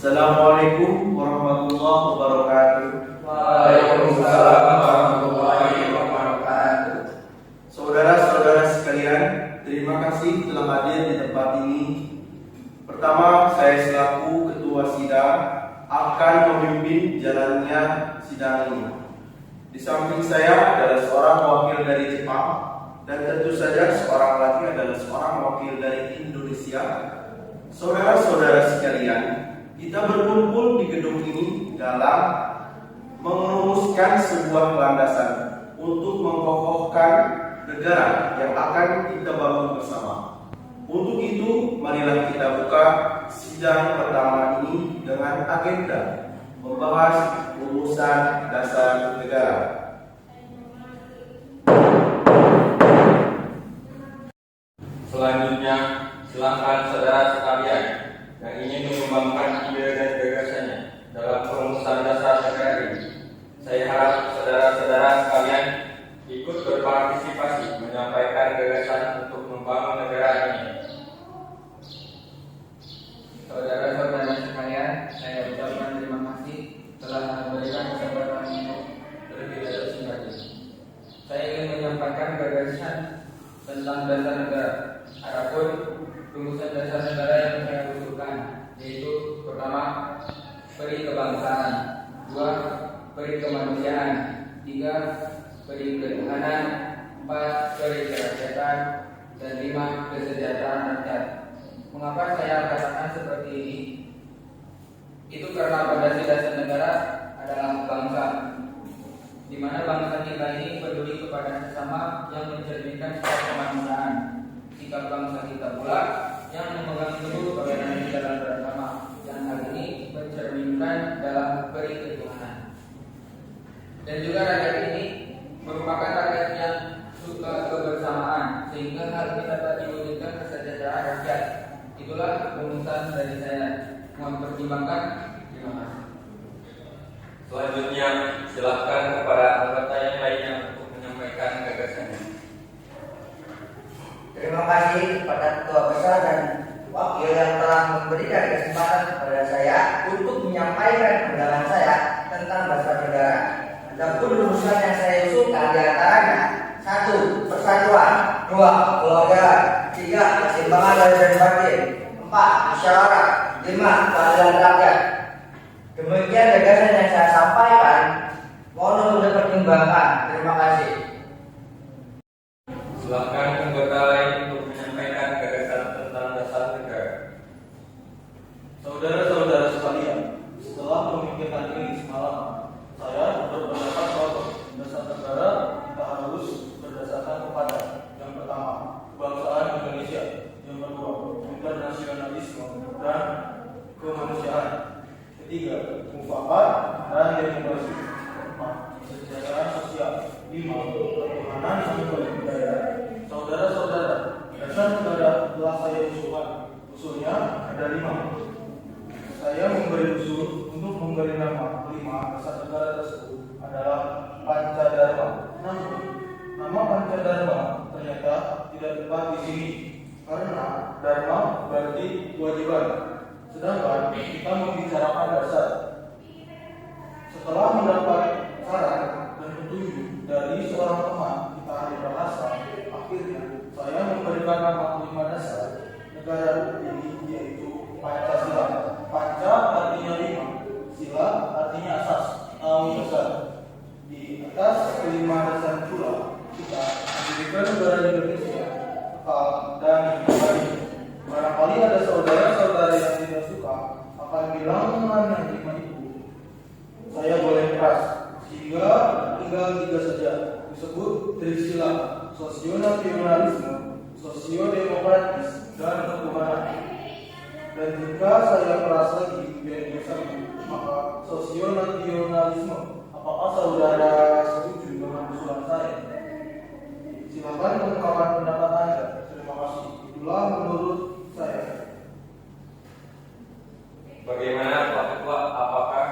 Assalamualaikum warahmatullahi wabarakatuh. Waalaikumsalam warahmatullahi wabarakatuh. Saudara-saudara sekalian, terima kasih telah hadir di tempat ini. Pertama, saya selaku Ketua Sidang akan memimpin jalannya sidang ini. Di samping saya adalah seorang wakil dari Jepang, dan tentu saja seorang lagi adalah seorang wakil dari Indonesia. Saudara-saudara sekalian, kita berkumpul di gedung ini dalam merumuskan sebuah landasan untuk mengokohkan negara yang akan kita bangun bersama. Untuk itu, marilah kita buka sidang pertama ini dengan agenda membahas rumusan dasar negara. Selanjutnya, silakan saudara sekalian yang ingin mengembangkan ide dan gagasannya dalam perumusan dasar negara ini. Saya harap saudara-saudara sekalian ikut berpartisipasi menyampaikan gagasan untuk membangun negara ini. Saudara-saudara sekalian, saya ucapkan terima kasih telah memberikan kesempatan untuk berbicara singkat ini. Saya ingin menyampaikan gagasan tentang dasar negara. Adapun rumusan dasar negara yang saya usulkan yaitu pertama, peri kebangsaan, dua, peri kemanusiaan, tiga, peri ketuhanan, empat, peri kerakyatan, dan lima, kesejahteraan rakyat. Mengapa saya katakan seperti ini? Itu karena fondasi dasar negara adalah bangsa, di mana bangsa kita ini peduli kepada sesama yang mencerminkan sikap kemanusiaan. Sikap bangsa kita pula yang memegang teguh kebenaran jalan bersama, yang hal ini mencerminkan dalam peri ketuhanan. Dan juga rakyat ini merupakan rakyat yang suka kebersamaan, sehingga hal kita tak diwujudkan kesejahteraan rakyat. Itulah rumusan dari saya. Mohon pertimbangkan. Terima kasih. Selanjutnya, silakan kepada anggota yang lainnya untuk menyampaikan gagasannya. Terima kasih kepada Ketua Besar dan Wakil yang telah memberikan kesempatan kepada saya untuk menyampaikan pandangan saya tentang dasar negara. Adapun rumusan yang saya usulkan diantaranya: 1. Persatuan, 2. Keluargaan, 3. Keseimbangan lahir dan batin, 4. Musyawarah, 5. Keadilan rakyat. Demikian gagasan yang saya sampaikan. Mohon untuk dipertimbangkan. Terima kasih. Silakan anggota lain untuk menyampaikan gagasan tentang dasar negara. Saudara-saudara sekalian, setelah memikirkan ini semalam, saya berpendapat bahwa dasar negara kita harus berdasarkan kepada yang pertama, kebangsaan Indonesia, yang kedua, internasionalisme dan kemanusiaan, ketiga, mufakat dan demokrasi, keempat, kesejahteraan sosial, lima, ketuhanan yang berbudaya. Saudara-saudara, dasar negara telah saya usulnya ada 5. Saya memberi usul untuk memberi nama 5 dasar negara tersebut adalah Pancadharma. Namun, nama Pancadharma ternyata tidak tepat di sini karena dharma berarti kewajiban, sedangkan kita membicarakan dasar. Setelah mendapat saran dan petunjuk dari seorang teman kita ahli bahasa, akhirnya saya memberikan nama 5 dasar negara ini, yaitu Pancasila. Panca artinya 5, sila artinya asas atau dasar. Di atas kelima dasar pula kita mendirikan negara Indonesia kekal dan abadi. Barangkali ada saudara-saudara yang tidak suka akan bilangan yang 5 itu, saya boleh keras, sehingga tinggal 3 saja, disebut Trisila: sosionasionalisme, sosiodemokratis, dan ketuhanan. Dan jika saya keras lagi biar bersama, maka sosionasionalisme. Apakah saudara setuju dengan usulan saya? Silakan mengungkapkan pendapat Anda. Terima kasih. Itulah menurut saya. Bagaimana Pak Ketua? Apakah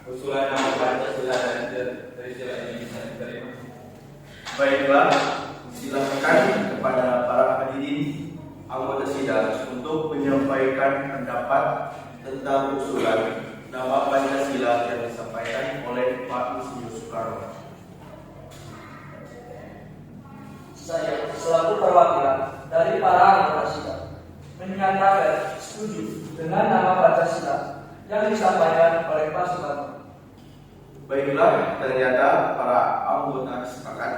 usulan nama Pancasila dan Trisila ini bisa diterima? Baiklah, silakan kepada para hadirin anggota sidang untuk menyampaikan pendapat tentang usulan nama Pancasila yang disampaikan oleh Pak Insinyur Soekarno. Saya selaku perwakilan dari para anggota sidang menyatakan setuju dengan nama Pancasila yang disampaikan oleh Pak Soekarno. Baiklah, ternyata para anggota sepakat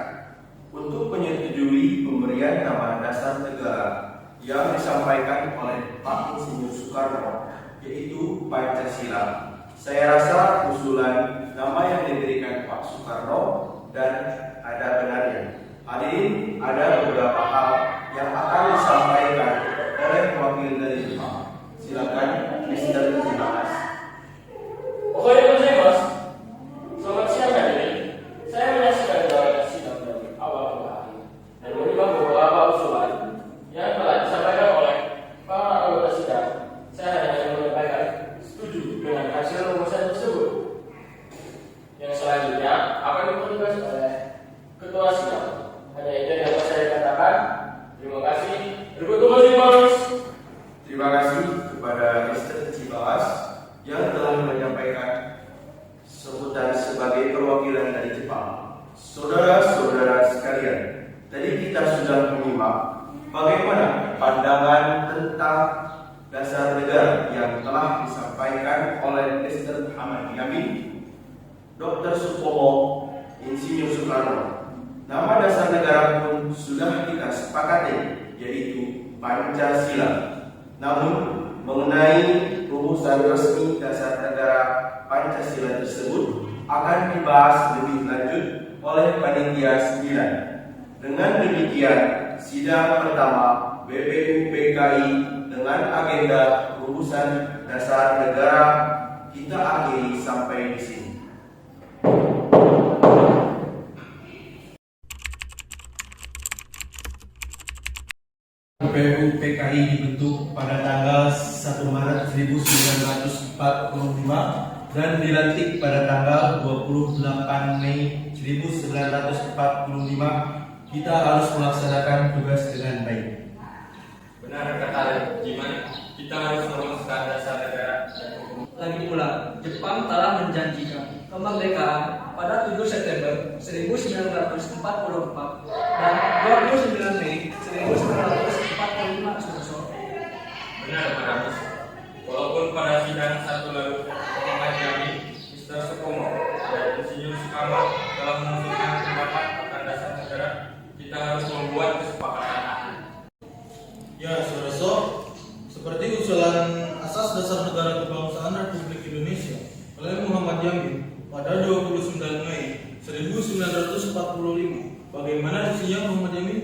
untuk menyetujui pemberian nama dasar negara yang disampaikan oleh Pak Insinyur Soekarno, yaitu Pancasila. Saya rasa usulan nama yang diberikan Pak Soekarno dan ada benarnya. Hadirin, ada beberapa hal yang akan disampaikan oleh wakil dari Jepang. Silakan, Mr. Jimas. Pokoknya saya Mas. Selamat siang hadirin. Saya menyaksikan jalannya sidang dari awal hingga akhir dan menimbang beberapa usulan yang telah disampaikan oleh para anggota sidang. Saya hanya ingin menyampaikan setuju dengan hasil rumusan tersebut. Yang selanjutnya akan dipublikasi oleh ketua sidang. Hanya itu yang dapat saya katakan. Terima kasih. Berikut Mas. Terima kasih kepada Mr. Cibawas yang telah menyampaikan sebutan sebagai perwakilan dari Jepang. Saudara-saudara sekalian, tadi kita sudah menyimak bagaimana pandangan tentang dasar negara yang telah disampaikan oleh Mr. Ahmad Yamin, Dr. Supomo, Insinyur Soekarno. Nama dasar negara pun sudah kita sepakati, yaitu Pancasila. Namun, mengenai rumusan resmi dasar negara Pancasila tersebut akan dibahas lebih lanjut oleh Panitia 9. Dengan demikian, sidang pertama BPUPKI dengan agenda rumusan dasar negara kita akhiri sampai di sini. BPUPKI dibentuk pada tanggal 1 Maret 1945 dan dilantik pada tanggal 28 Mei 1945. Kita harus melaksanakan tugas dengan baik. Benar kata Jiman, kita harus merumuskan dasar negara dan hukum. Lagi pula, Jepang telah menjanjikan kemerdekaan pada 7 September 1944 dan 29 Mei 1945 Suso. Benar, Pak Ramis. Walaupun pada sidang satu lalu, Ahmad Yamin, Mr. Supomo, dan Insinyur Soekarno telah mengusulkan pendapat akan dasar negara, kita harus membuat kesepakatan. Ya, saudara, seperti usulan asas dasar negara kebangsaan Republik Indonesia oleh Muhammad Yamin pada 29 Mei 1945. Bagaimana isinya Muhammad Yamin?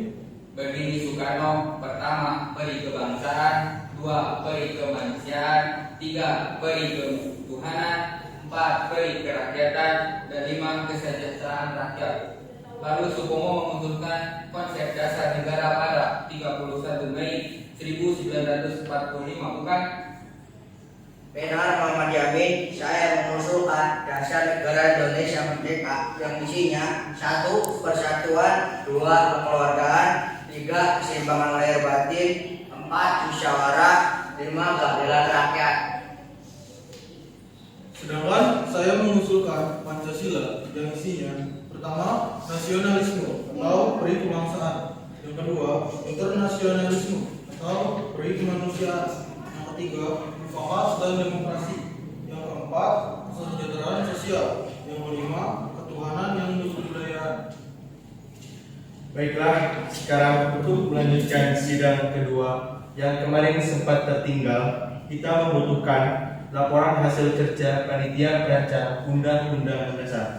Berdiri Soekarno, pertama, peri kebangsaan, 2, peri kemanusiaan, 3, peri ketuhanan, 4, peri kerakyatan, dan 5, kesejahteraan rakyat. Lalu Supomo mengusulkan konsep dasar negara pada 31 Mei 1945, bukan? Benar Muhammad Yamin, saya mengusulkan dasar negara Indonesia merdeka yang isinya 1. Persatuan, 2. Kekeluargaan, 3. Keseimbangan lahir batin, 4. Musyawarah, 5. Keadilan rakyat. Sedangkan saya mengusulkan Pancasila yang isinya pertama, nasionalisme atau peri kebangsaan, yang kedua, internasionalisme atau peri kemanusiaan, yang ketiga, mufakat dan demokrasi, yang keempat, kesejahteraan sosial, yang kelima, ketuhanan yang berbudaya. Baiklah, sekarang untuk melanjutkan sidang kedua yang kemarin sempat tertinggal, kita membutuhkan laporan hasil kerja panitia perancang Undang-Undang Dasar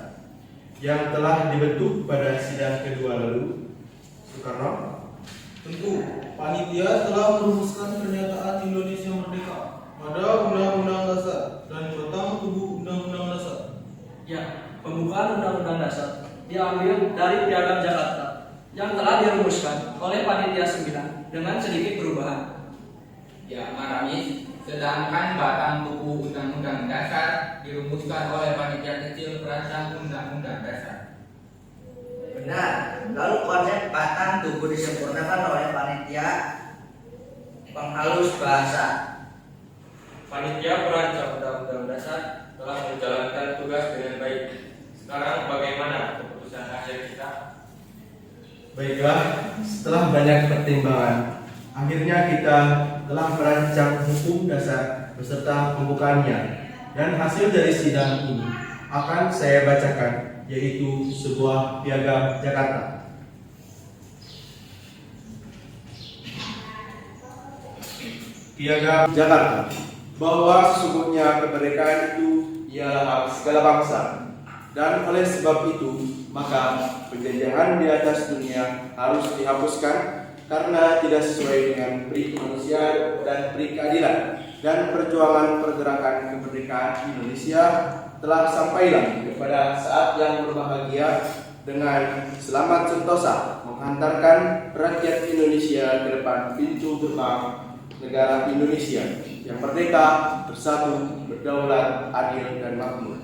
yang telah dibentuk pada sidang kedua lalu. Soekarno. Tentu, panitia telah merumuskan pernyataan Indonesia Merdeka pada Undang-Undang Dasar dan batang tubuh Undang-Undang Dasar. Ya, pembukaan Undang-Undang Dasar diambil dari Piagam Jakarta yang telah dirumuskan oleh Panitia 9 dengan sedikit perubahan. Ya, Maramis, sedangkan batang tubuh Undang-Undang Dasar dirumuskan oleh Panitia Kecil Perancang Undang-Undang Dasar. Benar. Lalu konsep batang tubuh disempurnakan oleh panitia penghalus bahasa. Panitia perancang Undang-Undang Dasar Baiklah, setelah banyak pertimbangan, akhirnya kita telah merancang hukum dasar beserta pembukaannya, dan hasil dari sidang ini akan saya bacakan, yaitu sebuah piagam Jakarta. Piagam Jakarta, bahwa sesungguhnya kemerdekaan itu ialah hak segala bangsa, dan oleh sebab itu maka penjajahan di atas dunia harus dihapuskan karena tidak sesuai dengan peri kemanusiaan dan peri keadilan, dan perjuangan pergerakan kemerdekaan Indonesia telah sampailah kepada saat yang berbahagia dengan selamat sentosa menghantarkan rakyat Indonesia ke depan pintu gerbang negara Indonesia yang merdeka, bersatu, berdaulat, adil, dan makmur.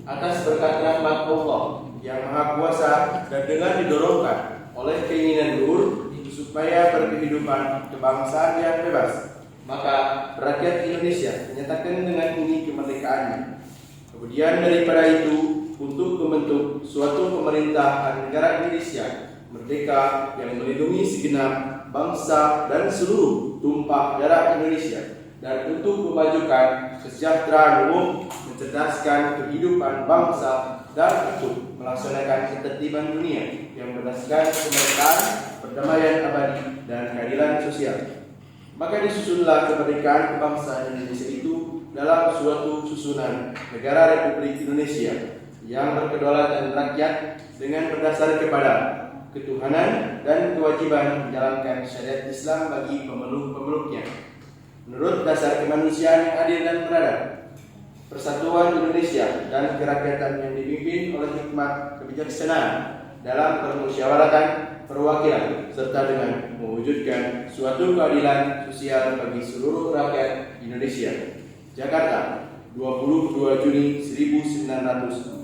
Atas berkat rahmat Allah yang Maha Kuasa dan dengan didorongkan oleh keinginan luhur supaya berkehidupan kebangsaan yang bebas, maka rakyat Indonesia menyatakan dengan ini kemerdekaannya. Kemudian daripada itu, untuk membentuk suatu pemerintahan negara Indonesia merdeka yang melindungi segenap bangsa dan seluruh tumpah darah Indonesia, dan untuk memajukan kesejahteraan umum, mencerdaskan kehidupan bangsa, dan untuk melaksanakan ketertiban dunia yang berdasarkan kemerdekaan, perdamaian abadi, dan keadilan sosial. Maka disusunlah kemerdekaan kebangsaan Indonesia itu dalam suatu susunan negara Republik Indonesia yang berkedaulatan rakyat dengan berdasar kepada ketuhanan dan kewajiban menjalankan syariat Islam bagi pemeluk-pemeluknya menurut dasar kemanusiaan yang adil dan beradab, persatuan Indonesia dan kerakyatan yang dipimpin oleh hikmat kebijaksanaan dalam permusyawaratan perwakilan, serta dengan mewujudkan suatu keadilan sosial bagi seluruh rakyat Indonesia. Jakarta, 22 Juni 1945.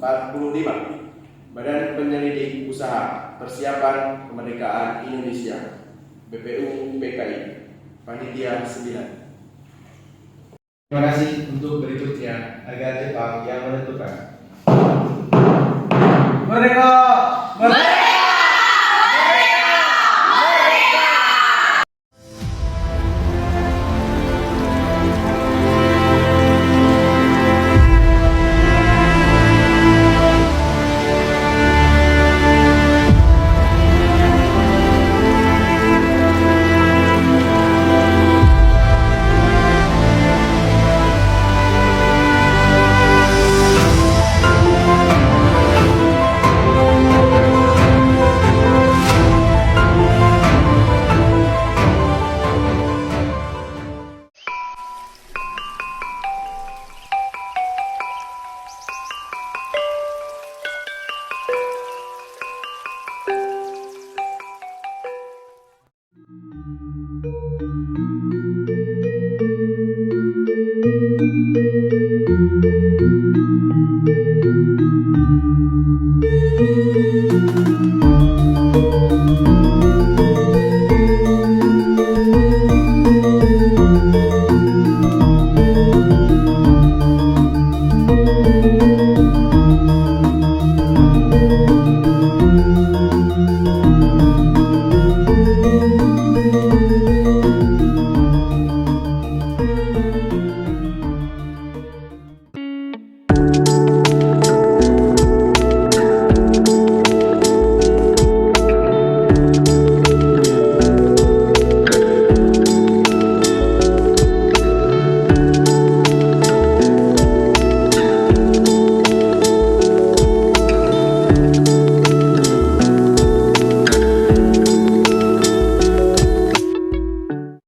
Badan Penyelidik Usaha Persiapan Kemerdekaan Indonesia, BPU PKI, Panitia 9. Terima kasih. Untuk berikutnya agar Jepang yang menentukan. Merdeka! Merdeka!